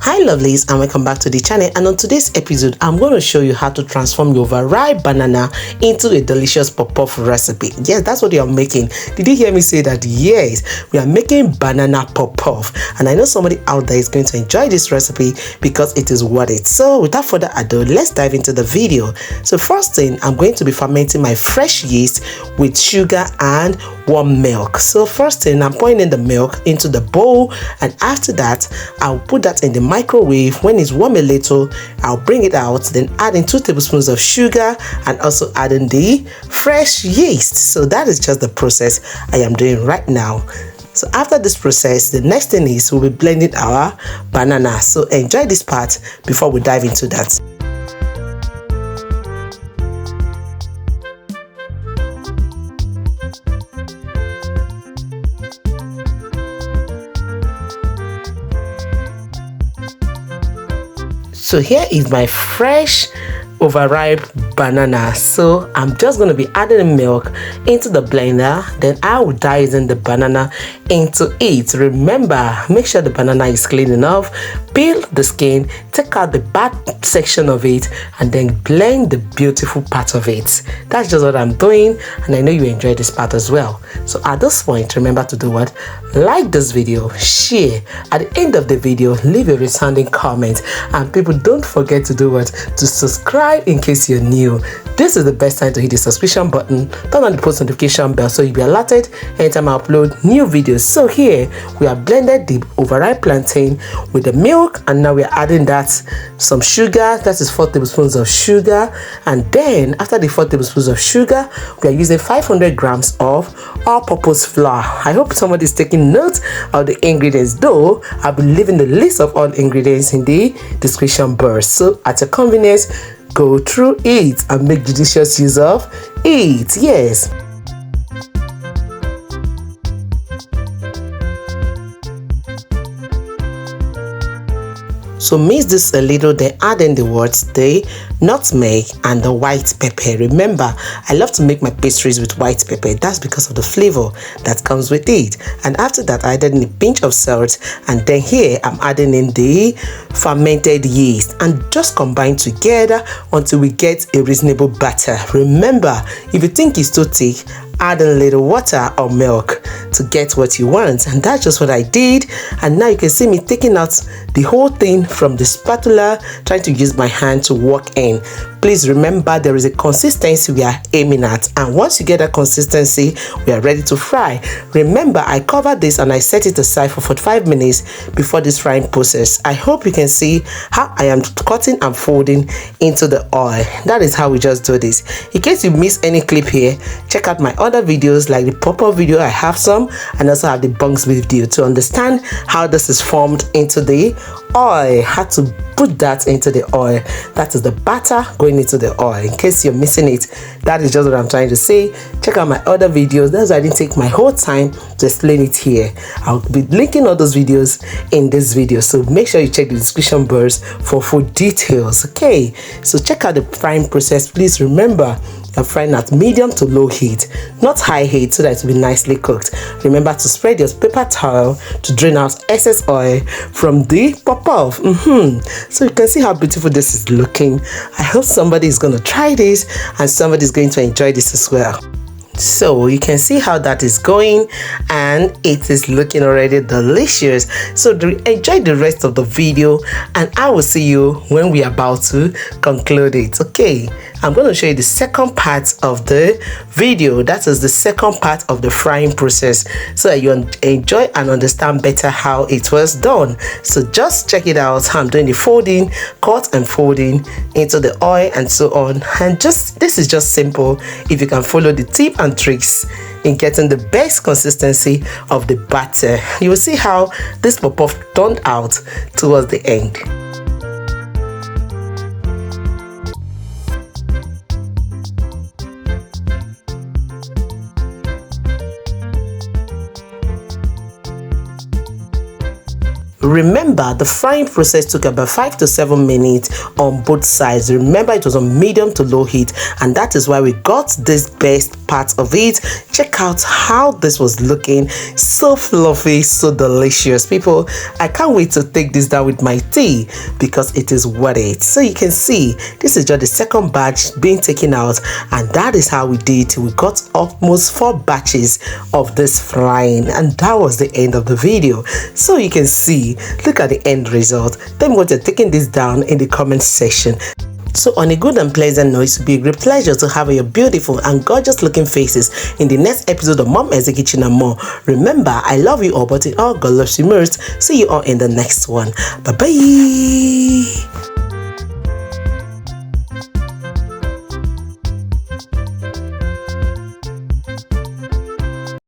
Hi lovelies, and welcome back to the channel. And on today's episode I'm going to show you how to transform your overripe banana into a delicious pop-off recipe. Yes, that's what you are making. Did you hear me say that? Yes, we are making banana pop-off, and I know somebody out there is going to enjoy this recipe because it is worth it. So without further ado, let's dive into the video. So first thing, I'm going to be fermenting my fresh yeast with sugar and warm milk. So first thing, I'm pouring in the milk into the bowl, and after that I'll put that in the microwave. When it's warm a little, I'll bring it out, then add in 2 tablespoons of sugar and also add in the fresh yeast. So that is just the process I am doing right now. So after this process, the next thing is we'll be blending our banana. So enjoy this part before we dive into that. So here is my fresh overripe banana. So I'm just going to be adding milk into the blender, then I will dice in the banana into it. Remember, make sure the banana is clean enough, peel the skin, take out the bad section of it, and then blend the beautiful part of it. That's just what I'm doing, and I know you enjoy this part as well. So at this point, remember to do what? Like this video, share. At the end of the video, leave a resounding comment, and people, don't forget to do what? To subscribe in case you're new. This is the best time to hit the subscription button, turn on the post notification bell so you'll be alerted anytime I upload new videos. So here we have blended the overripe plantain with the milk, and now we are adding that some sugar. That is 4 tablespoons of sugar, and then after the 4 tablespoons of sugar, we are using 500 grams of all-purpose flour. I hope somebody is taking note of the ingredients, though I'll be leaving the list of all ingredients in the description bar. So at your convenience, go through it and make judicious use of it. Yes. So mix this a little, then add in the words, the nutmeg and the white pepper. Remember, I love to make my pastries with white pepper. That's because of the flavor that comes with it. And after that, I added in a pinch of salt, and then here I'm adding in the fermented yeast, and just combine together until we get a reasonable batter. Remember, if you think it's too thick, add a little water or milk to get what you want. And that's just what I did. And now you can see me taking out the whole thing from the spatula, trying to use my hand to work in. Please remember, there is a consistency we are aiming at, and once you get that consistency, we are ready to fry. Remember, I covered this and I set it aside for 45 minutes before this frying process. I hope you can see how I am cutting and folding into the oil. That is how we just do this. In case you miss any clip here, check out my other videos like the pop-up video. I have some, and also have the bunks video to understand how this is formed into the oil. How to put that into the oil. That is the batter going into the oil. In case you're missing it, that is just what I'm trying to say. Check out my other videos. That's why I didn't take my whole time to explain it here. I'll be linking all those videos in this video, so make sure you check the description bars for full details. Okay, so check out the frying process. Please remember, you're frying at medium to low heat, not high heat, so that it will be nicely cooked. Remember to spread your paper towel to drain out excess oil from the pop-off. So you can see how beautiful this is looking. I hope somebody is going to try this, and somebody is going to enjoy this as well. So you can see how that is going, and it is looking already delicious. So enjoy the rest of the video, and I will see you when we are about to conclude it. Okay, I'm going to show you the second part of the video. That is the second part of the frying process, so that you enjoy and understand better how it was done. So just check it out. I'm doing the folding, cut and folding into the oil and so on. And this is just simple if you can follow the tip and tricks in getting the best consistency of the batter. You will see how this pop-off turned out towards the end. Remember, the frying process took about 5 to 7 minutes on both sides. Remember, it was on medium to low heat, and that is why we got this best part of it. Check out how this was looking. So fluffy, so delicious. People, I can't wait to take this down with my tea because it is worth it. So you can see, this is just the second batch being taken out, and that is how we did. We got almost 4 batches of this frying, and that was the end of the video. So you can see, look at the end result. Tell me what you're taking this down in the comment section. So on a good and pleasant note, it will be a great pleasure to have your beautiful and gorgeous looking faces in the next episode of Mom Essy Kitchen and More. Remember, I love you all, but in all God loves you most. See you all in the next one. Bye bye.